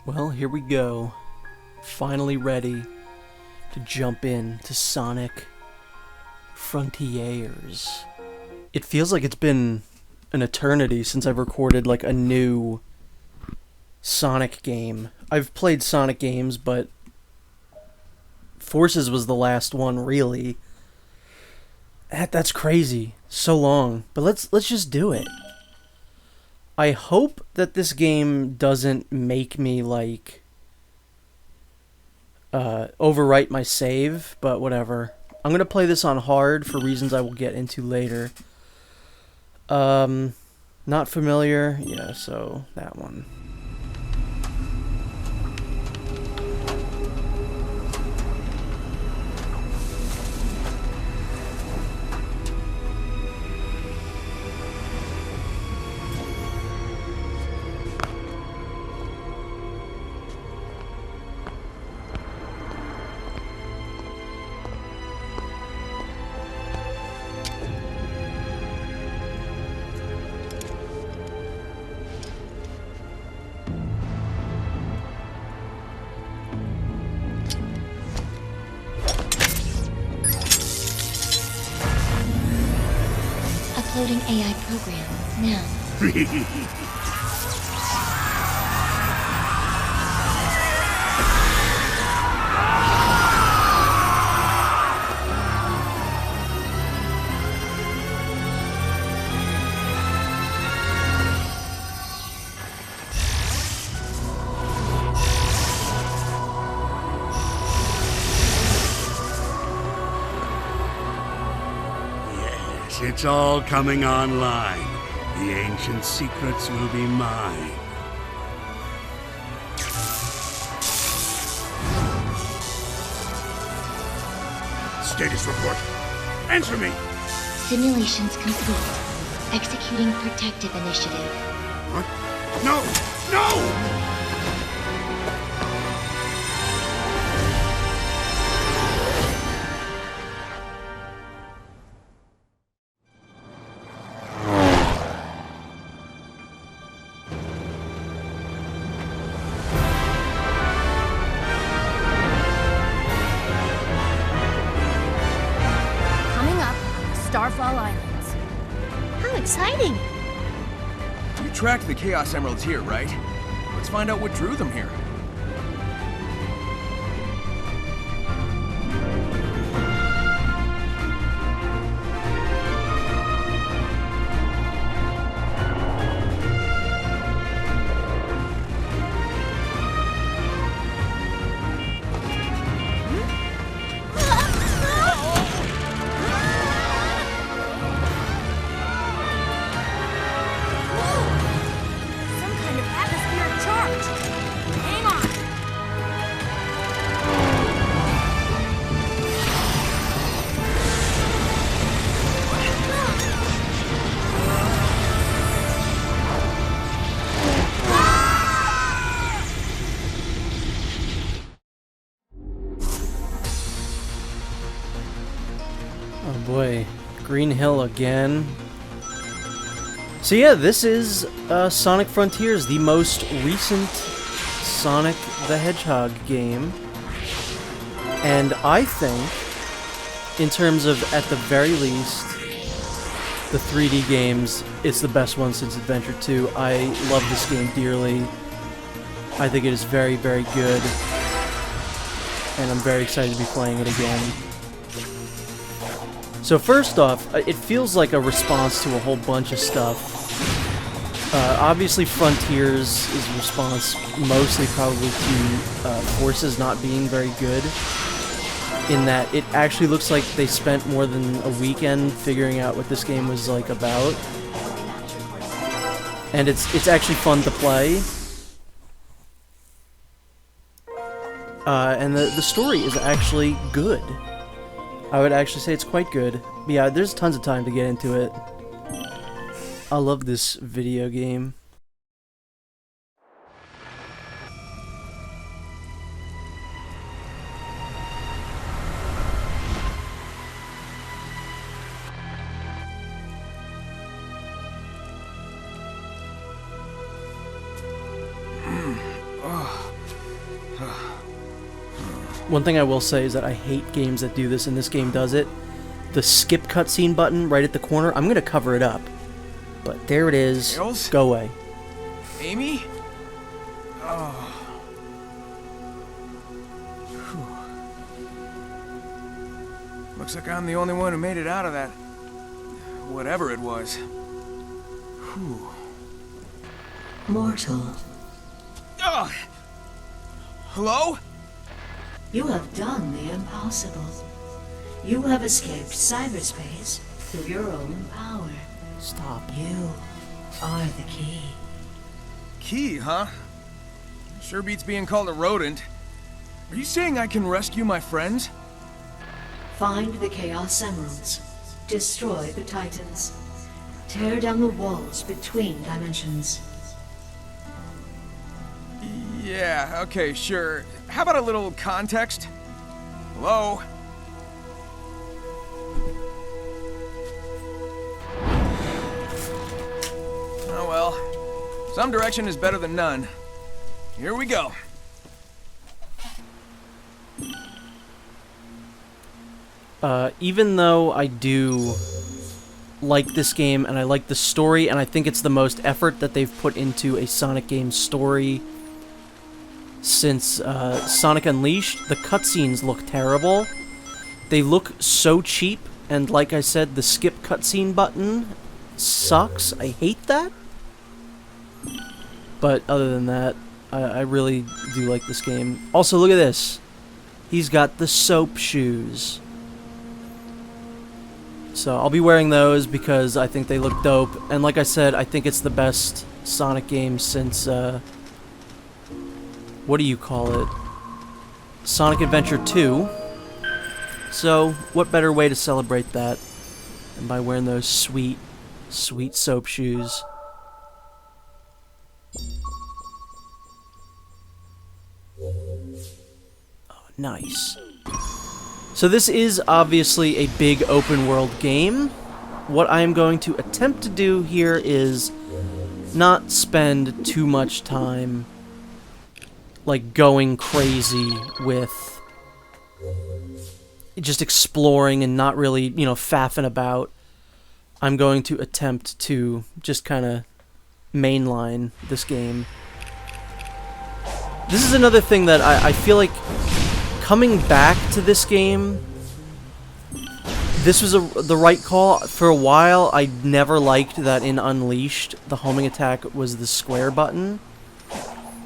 Well, here we go. Finally ready to jump in to Sonic Frontiers. It feels like it's been an eternity since I've recorded like a new Sonic game. I've played Sonic games, but Forces was the last one, really. That's crazy. So long. But let's just do it. I hope that this game doesn't make me like overwrite my save, but whatever. I'm gonna play this on hard for reasons I will get into later. Not familiar. Yeah, so that one. Uploading AI program now. Yes, it's all coming online. The ancient secrets will be mine. Status report. Answer me! Simulations complete. Executing protective initiative. What? No! No! Coming up, Starfall Islands. How exciting! You tracked the Chaos Emeralds here, right? Let's find out what drew them here. Some kind of atmospheric charge. Hang on. Oh boy, Green Hill again. So yeah, this is Sonic Frontiers, the most recent Sonic the Hedgehog game. And I think, in terms of, at the very least, the 3D games, it's the best one since Adventure 2. I love this game dearly. I think it is very, very good. And I'm very excited to be playing it again. So first off, it feels like a response to a whole bunch of stuff. Obviously Frontiers is a response mostly probably to Forces not being very good, in that it actually looks like they spent more than a weekend figuring out what this game was like about. And it's actually fun to play. And the story is actually good. I would actually say it's quite good. But yeah, there's tons of time to get into it. I love this video game. One thing I will say is that I hate games that do this, and this game does it. The skip cutscene button right at the corner, I'm going to cover it up. But there it is. Tails? Go away. Amy? Oh. Looks like I'm the only one who made it out of that. Whatever it was. Whew. Mortal, Ugh. Hello? you have done the impossible. You have escaped cyberspace through your own power. Stop. You are the key. Key, huh? Sure beats being called a rodent. Are you saying I can rescue my friends? Find the Chaos Emeralds. Destroy the Titans. Tear down the walls between dimensions. Yeah, okay, sure. How about a little context? Hello? Oh well. Some direction is better than none. Here we go. Even though I do like this game, and I like the story, and I think it's the most effort that they've put into a Sonic game story since Sonic Unleashed, the cutscenes look terrible. They look so cheap, and like I said, the skip cutscene button sucks. I hate that. But other than that, I really do like this game. Also, look at this. He's got the soap shoes. So I'll be wearing those because I think they look dope. And like I said, I think it's the best Sonic game since, what do you call it? Sonic Adventure 2. So, what better way to celebrate that than by wearing those sweet, sweet soap shoes? Oh, nice. So this is obviously a big open world game. What I am going to attempt to do here is not spend too much time like going crazy with just exploring and not really, you know, faffing about. I'm going to attempt to just kind of mainline this game. This is another thing that I feel like coming back to this game, this was the right call. For a while, I never liked that in Unleashed, the homing attack was the square button.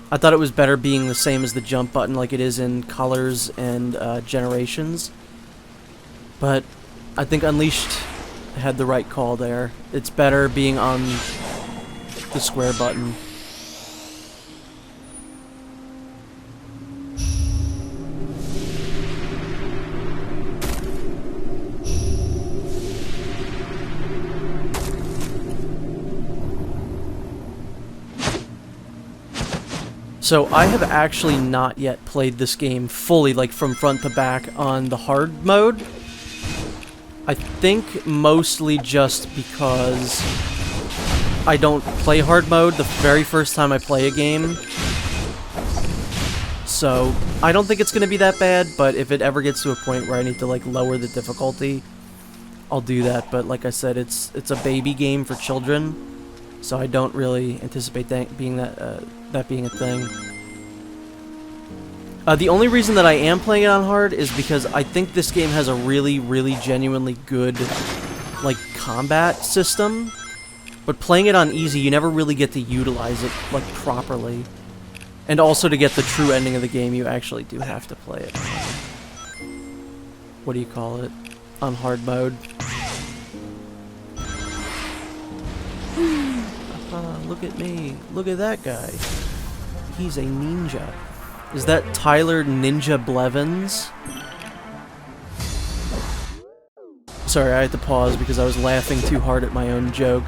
I thought it was better being the same as the jump button like it is in Colors and Generations. But I think Unleashed had the right call there. It's better being on the square button. So I have actually not yet played this game fully, like from front to back on the hard mode. I think mostly just because I don't play hard mode the very first time I play a game. So I don't think it's going to be that bad, but if it ever gets to a point where I need to like lower the difficulty, I'll do that. But like I said, it's a baby game for children, so I don't really anticipate that being that being a thing. The only reason that I am playing it on hard is because I think this game has a really, really genuinely good, like, combat system. But playing it on easy, you never really get to utilize it, like, properly. And also to get the true ending of the game, you actually do have to play it. What do you call it? On hard mode. Look at me. Look at that guy. He's a ninja. Is that Tyler Ninja Blevins? Sorry, I had to pause because I was laughing too hard at my own joke.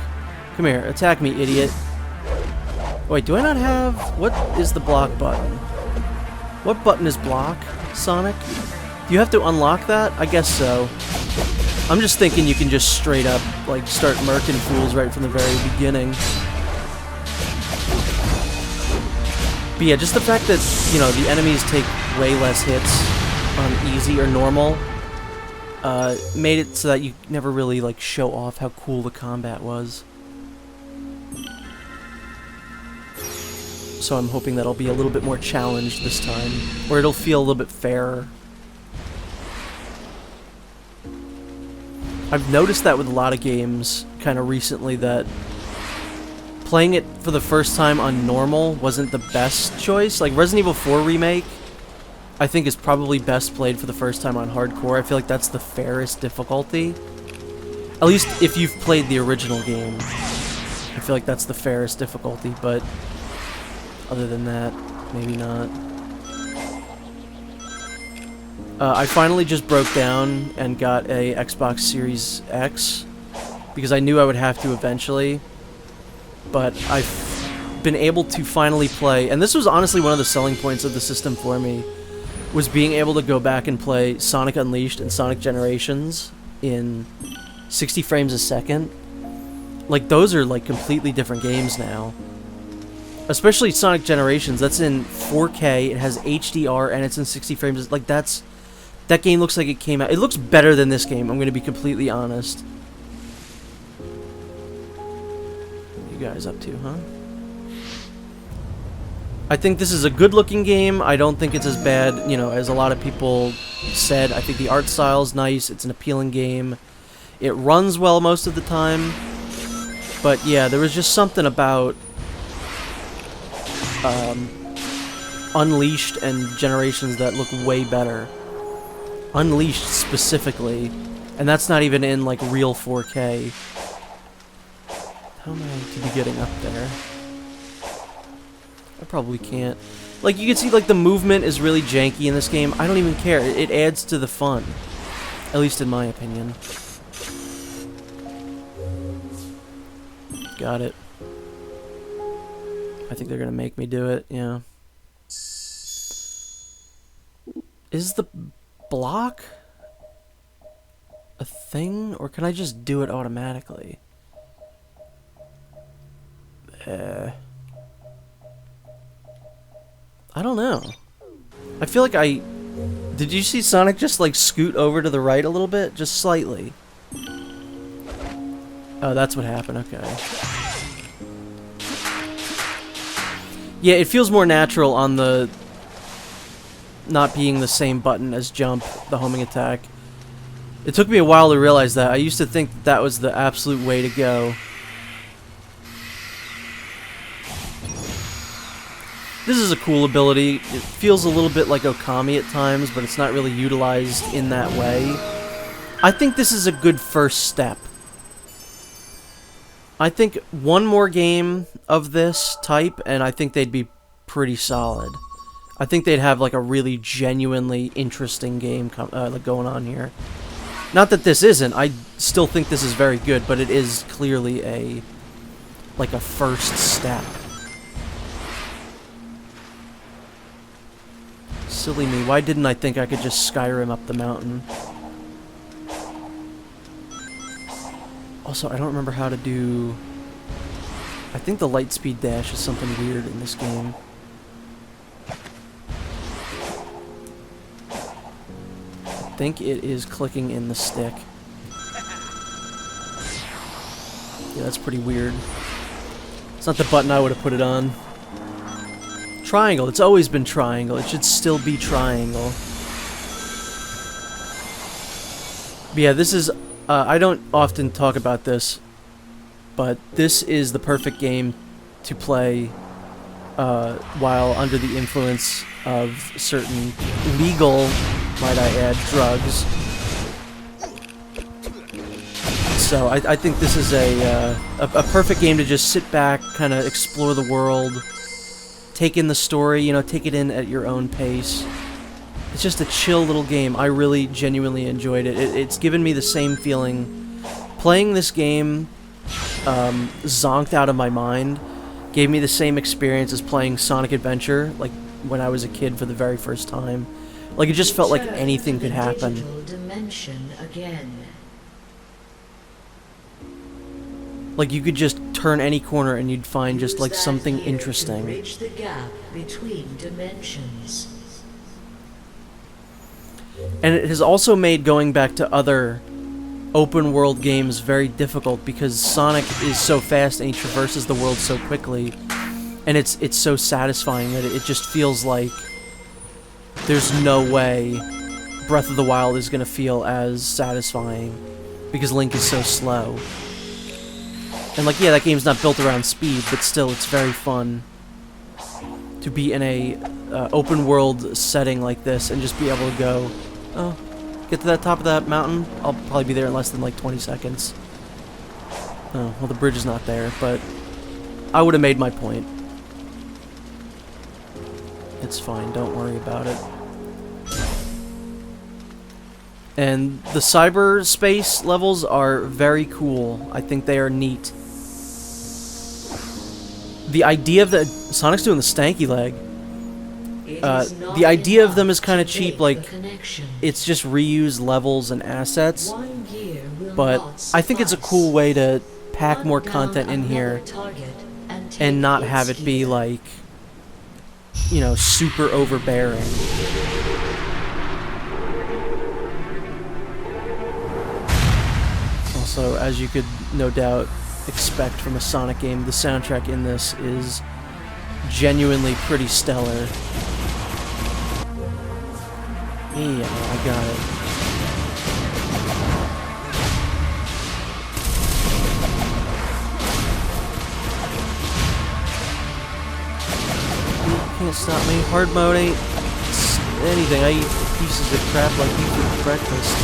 Come here, attack me, idiot. Wait, do I not have... What is the block button? What button is block, Sonic? Do you have to unlock that? I guess so. I'm just thinking you can just straight up, like, start murking fools right from the very beginning. But yeah, just the fact that, you know, the enemies take way less hits on easy or normal made it so that you never really like show off how cool the combat was. So I'm hoping that I'll be a little bit more challenged this time, or it'll feel a little bit fairer. I've noticed that with a lot of games kind of recently, that playing it for the first time on normal wasn't the best choice. Like Resident Evil 4 Remake, I think is probably best played for the first time on hardcore. I feel like that's the fairest difficulty. At least if you've played the original game. I feel like that's the fairest difficulty, but other than that, maybe not. I finally just broke down and got a Xbox Series X because I knew I would have to eventually, but I've been able to finally play, and this was honestly one of the selling points of the system for me, was being able to go back and play Sonic Unleashed and Sonic Generations in 60 frames a second. Like, those are like completely different games now. Especially Sonic Generations, that's in 4K, it has HDR, and it's in 60 frames. Like, that game looks like it came out. It looks better than this game, I'm going to be completely honest. What are you guys up to, huh? I think this is a good-looking game. I don't think it's as bad, you know, as a lot of people said. I think the art style's nice. It's an appealing game. It runs well most of the time. But, yeah, there was just something about Unleashed and Generations that look way better. Unleashed specifically, and that's not even in like real 4K. How am I to be getting up there? I probably can't. Like, you can see like the movement is really janky in this game. I don't even care. It adds to the fun, at least in my opinion. Got it. I think they're gonna make me do it, yeah. Is the block a thing, or can I just do it automatically? I don't know. I feel like did you see Sonic just like scoot over to the right a little bit? Just slightly. Oh, that's what happened, okay. Yeah, it feels more natural on the not being the same button as jump, the homing attack. It took me a while to realize that. I used to think that was the absolute way to go. This is a cool ability. It feels a little bit like Okami at times, but it's not really utilized in that way. I think this is a good first step. I think one more game of this type, and I think they'd be pretty solid. I think they'd have like a really genuinely interesting game going on here. Not that this isn't. I still think this is very good, but it is clearly a first step. Silly me. Why didn't I think I could just Skyrim up the mountain? Also, I don't remember how to do... I think the light speed dash is something weird in this game. I think it is clicking in the stick. Yeah, that's pretty weird. It's not the button I would have put it on. Triangle. It's always been triangle. It should still be triangle. But yeah, this is... I don't often talk about this, but this is the perfect game to play while under the influence of certain legal, might I add, drugs. So I think this is a perfect game to just sit back, kind of explore the world, take in the story, you know, take it in at your own pace. It's just a chill little game. I really genuinely enjoyed it. It's given me the same feeling. Playing this game zonked out of my mind gave me the same experience as playing Sonic Adventure, like when I was a kid for the very first time. Like, it just felt like anything could happen. Digital dimension again. Like, you could just turn any corner and you'd find just like something interesting. Bridge the gap between dimensions. And it has also made going back to other open world games very difficult because Sonic is so fast and he traverses the world so quickly, and it's so satisfying that it just feels like there's no way Breath of the Wild is gonna feel as satisfying because Link is so slow. And like, yeah, that game's not built around speed, but still, it's very fun to be in a open world setting like this and just be able to go, oh, get to that top of that mountain. I'll probably be there in less than like 20 seconds. Oh, well, the bridge is not there, but I would have made my point. It's fine, don't worry about it. And the cyberspace levels are very cool. I think they are neat. The idea of the... Sonic's doing the stanky leg. The idea of them is kind of cheap, like, it's just reuse levels and assets. But I think it's a cool way to pack more content in here and not have it be, like, you know, super overbearing. Also, as you could no doubt expect from a Sonic game, the soundtrack in this is genuinely pretty stellar. Yeah, I got it. You can't stop me. Hard mode ain't anything. I eat pieces of crap like you for breakfast.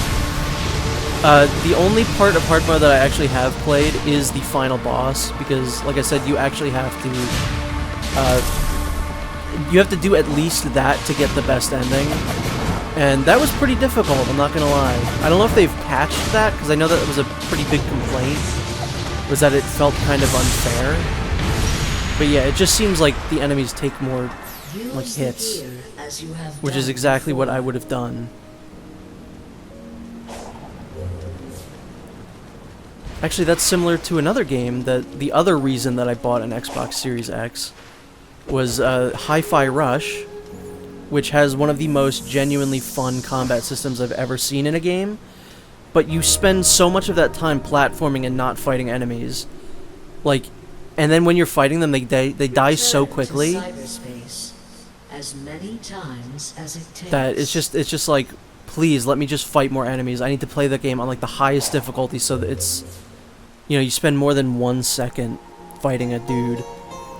The only part of hard mode that I actually have played is the final boss, because, like I said, you actually have to do at least that to get the best ending, and that was pretty difficult, I'm not gonna lie. I don't know if they've patched that, because I know that was a pretty big complaint, was that it felt kind of unfair. But yeah, it just seems like the enemies take more, like, hits, which is exactly what I would have done. Actually, that's similar to another game that the other reason that I bought an Xbox Series X was Hi-Fi Rush, which has one of the most genuinely fun combat systems I've ever seen in a game, but you spend so much of that time platforming and not fighting enemies. Like, and then when you're fighting them, they die so quickly that it's just like, please let me just fight more enemies. I need to play the game on like the highest difficulty so that it's, you know, you spend more than 1 second fighting a dude.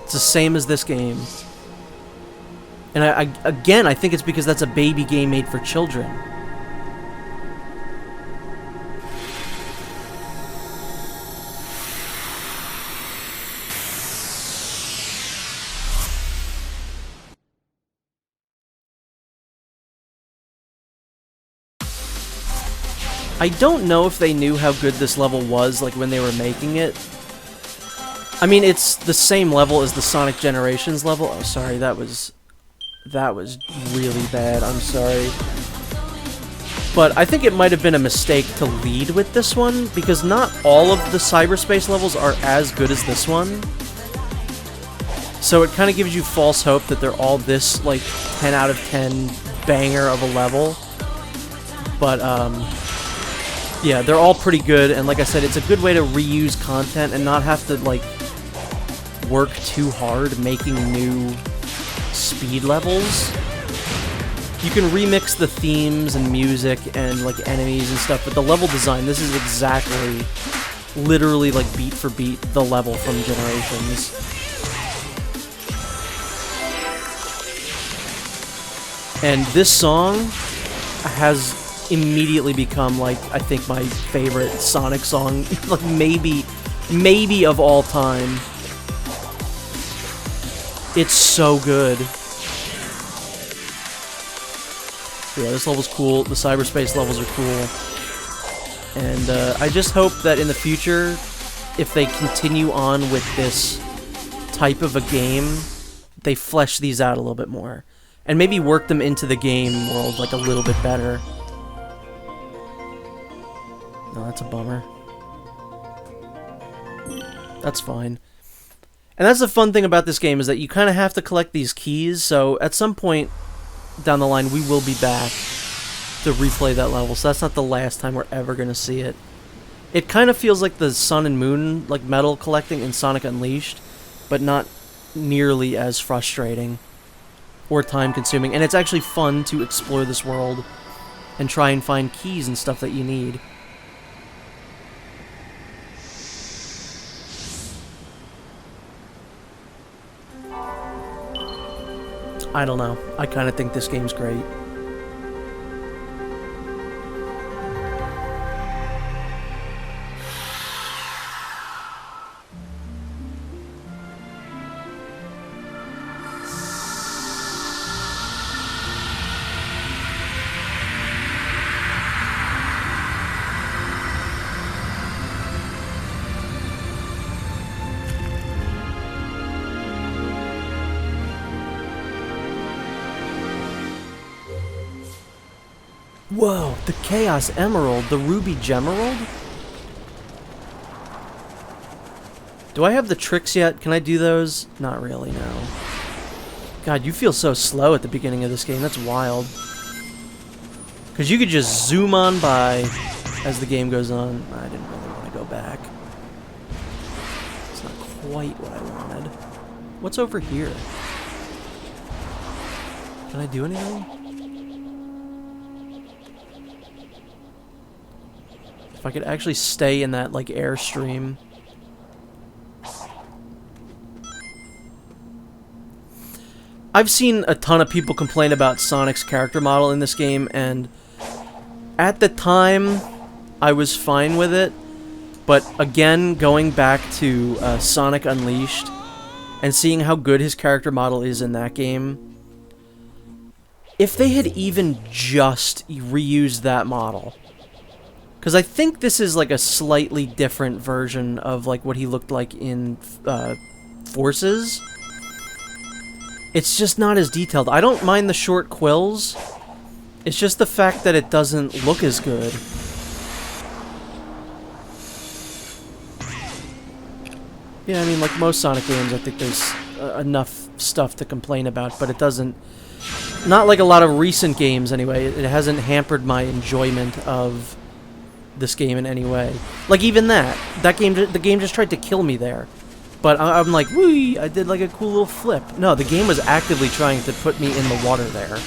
It's the same as this game. And again, I think it's because that's a baby game made for children. I don't know if they knew how good this level was, like, when they were making it. I mean, it's the same level as the Sonic Generations level. Oh, sorry, that was really bad. I'm sorry. But I think it might have been a mistake to lead with this one, because not all of the cyberspace levels are as good as this one. So it kind of gives you false hope that they're all this, like, 10 out of 10 banger of a level. But, yeah, they're all pretty good, and like I said, it's a good way to reuse content and not have to, like, work too hard making new speed levels. You can remix the themes and music and, like, enemies and stuff, but the level design, this is exactly, literally, like, beat for beat, the level from Generations. And this song has immediately become, like, I think my favorite Sonic song, like, maybe of all time. It's so good. Yeah, this level's cool, the cyberspace levels are cool, and I just hope that in the future, if they continue on with this type of a game, they flesh these out a little bit more, and maybe work them into the game world, like, a little bit better. No, that's a bummer. That's fine. And that's the fun thing about this game, is that you kind of have to collect these keys, so at some point down the line we will be back to replay that level, so that's not the last time we're ever gonna see it. It kind of feels like the Sun and Moon, like metal collecting in Sonic Unleashed, but not nearly as frustrating or time-consuming. And it's actually fun to explore this world and try and find keys and stuff that you need. I don't know. I kind of think this game's great. Whoa, the Chaos Emerald, the Ruby Gemerald? Do I have the tricks yet? Can I do those? Not really, no. God, you feel so slow at the beginning of this game. That's wild. Because you could just zoom on by as the game goes on. I didn't really want to go back. It's not quite what I wanted. What's over here? Can I do anything? If I could actually stay in that, like, airstream. I've seen a ton of people complain about Sonic's character model in this game, and at the time, I was fine with it. But again, going back to Sonic Unleashed, and seeing how good his character model is in that game, if they had even just reused that model... Because I think this is like a slightly different version of like what he looked like in Forces. It's just not as detailed. I don't mind the short quills. It's just the fact that it doesn't look as good. Yeah, I mean, like most Sonic games, I think there's enough stuff to complain about, but it doesn't... Not like a lot of recent games, anyway. It hasn't hampered my enjoyment of... this game in any way. Like even that game, the game just tried to kill me there, but I'm like, whee, I did like a cool little flip. No, the game was actively trying to put me in the water there.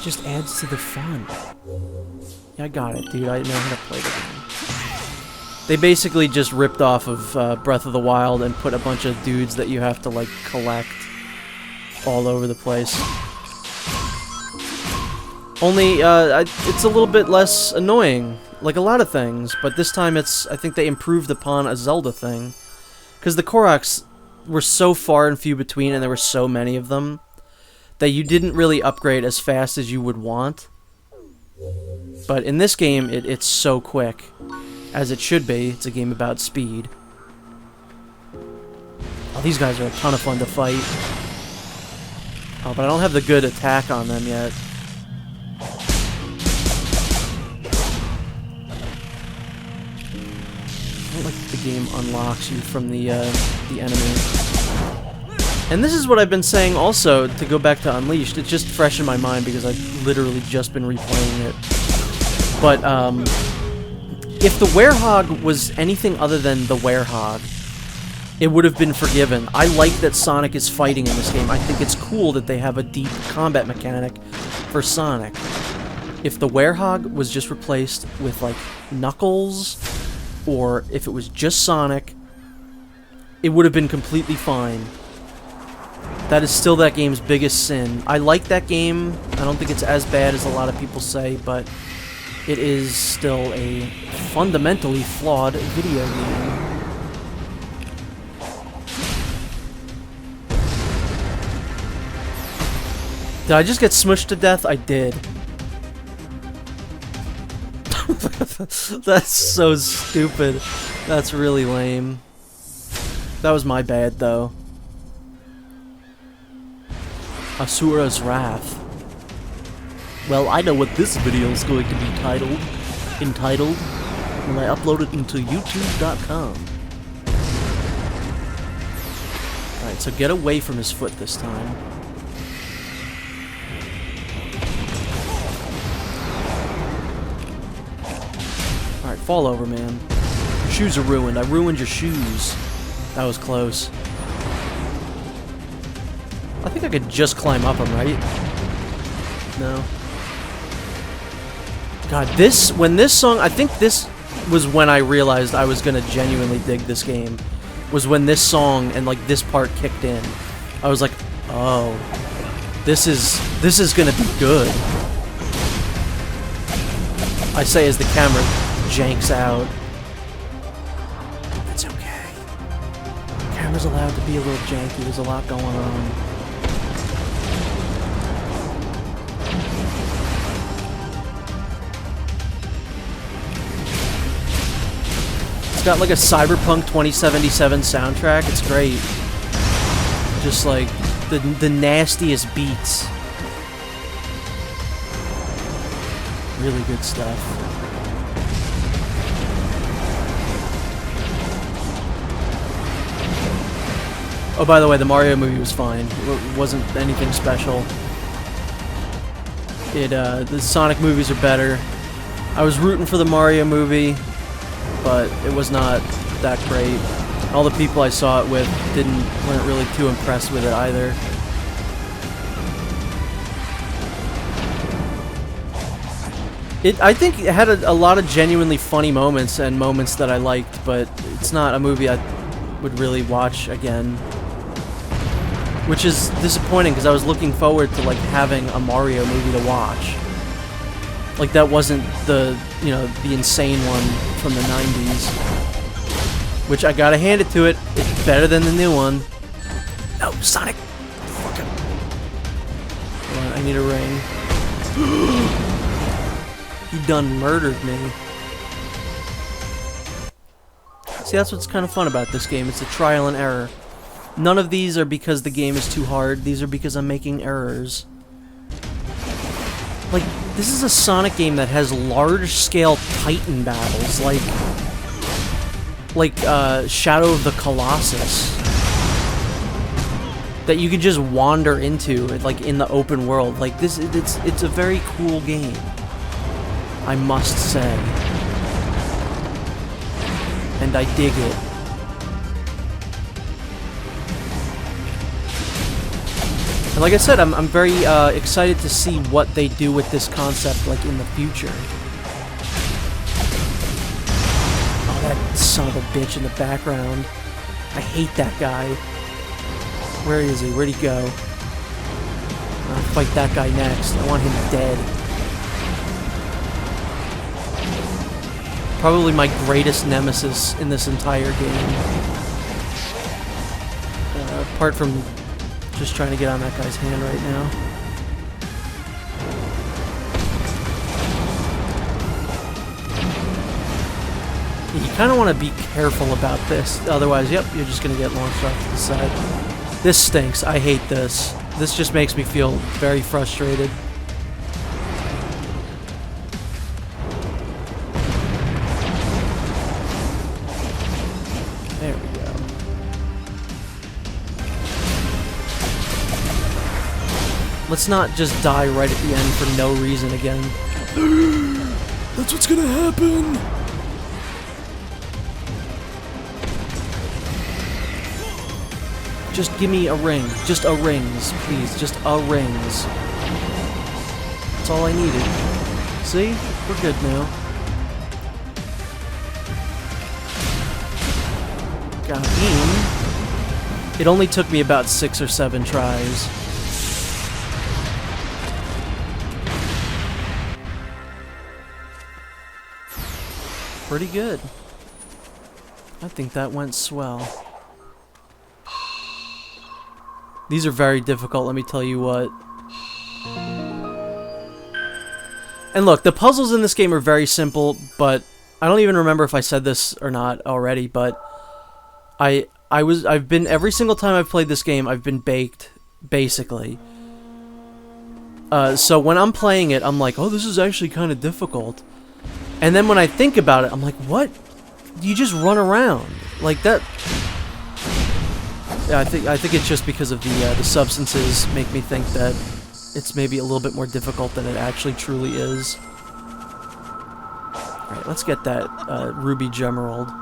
Just adds to the fun. Yeah, I got it, dude. I know how to play the game. They basically just ripped off of Breath of the Wild and put a bunch of dudes that you have to like collect all over the place. Only, it's a little bit less annoying, like a lot of things, but this time it's, I think they improved upon a Zelda thing. Because the Koroks were so far and few between, and there were so many of them, that you didn't really upgrade as fast as you would want. But in this game, it's so quick, as it should be. It's a game about speed. Oh, these guys are a ton of fun to fight. Oh, but I don't have the good attack on them yet. I don't like that the game unlocks you from the enemy. And this is what I've been saying also, to go back to Unleashed. It's just fresh in my mind because I've literally just been replaying it. But, if the Werehog was anything other than the Werehog, it would have been forgiven. I like that Sonic is fighting in this game. I think it's cool that they have a deep combat mechanic for Sonic. If the Werehog was just replaced with, like, Knuckles, or if it was just Sonic, it would have been completely fine. That is still that game's biggest sin. I like that game. I don't think it's as bad as a lot of people say, but it is still a fundamentally flawed video game. Did I just get smushed to death? I did. That's so stupid. That's really lame. That was my bad, though. Asura's Wrath. Well, I know what this video is going to be entitled when I upload it into YouTube.com. Alright, so get away from his foot this time. Fall over, man. Your shoes are ruined. I ruined your shoes. That was close. I think I could just climb up them, right? No. God, when this song, I think this was when I realized I was gonna genuinely dig this game. Was when this song and like this part kicked in. I was like, oh, this is gonna be good. I say as the camera janks out. It's okay. Camera's allowed to be a little janky. There's a lot going on. It's got like a Cyberpunk 2077 soundtrack. It's great. Just like the nastiest beats. Really good stuff. Oh, by the way, the Mario movie was fine. It wasn't anything special. The Sonic movies are better. I was rooting for the Mario movie, but it was not that great. All the people I saw it with weren't really too impressed with it either. I think it had a lot of genuinely funny moments and moments that I liked, but it's not a movie I would really watch again. Which is disappointing because I was looking forward to like having a Mario movie to watch. Like that wasn't the insane one from the 90s. Which I gotta hand it to it. It's better than the new one. No, Sonic! Fucking. Hold on, I need a ring. He done murdered me. See, that's what's kind of fun about this game. It's a trial and error. None of these are because the game is too hard. These are because I'm making errors. Like, this is a Sonic game that has large-scale Titan battles, like Shadow of the Colossus, that you can just wander into, like in the open world. Like this, it's a very cool game, I must say, and I dig it. And like I said, I'm very excited to see what they do with this concept, like in the future. Oh, that son of a bitch in the background. I hate that guy. Where is he? Where'd he go? I'll fight that guy next. I want him dead. Probably my greatest nemesis in this entire game. Apart from just trying to get on that guy's hand right now. You kind of want to be careful about this, otherwise, yep, you're just going to get launched off to the side. This stinks. I hate this. This just makes me feel very frustrated. There we go. Let's not just die right at the end for no reason again. That's what's gonna happen! Just give me a ring. Just a rings, please. Just a rings. That's all I needed. See? We're good now. Got him. It only took me about 6 or 7 tries. Pretty good. I think that went swell. These are very difficult, let me tell you what. And look, the puzzles in this game are very simple, but I don't even remember if I said this or not already, but I've been, every single time I've played this game, I've been baked, basically. So when I'm playing it, I'm like, oh, this is actually kind of difficult. And then when I think about it, I'm like, what? You just run around. Like that... Yeah, I think it's just because of the substances make me think that it's maybe a little bit more difficult than it actually truly is. Alright, Alright, let's get that Ruby Gemerald.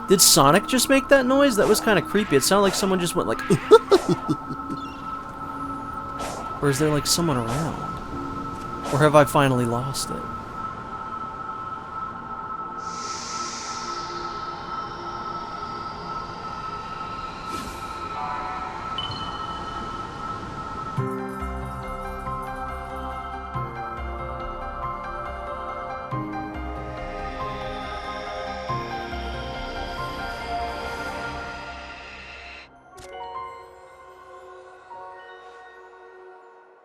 Did Sonic just make that noise? That was kind of creepy. It sounded like someone just went like... Or is there like someone around? Or have I finally lost it?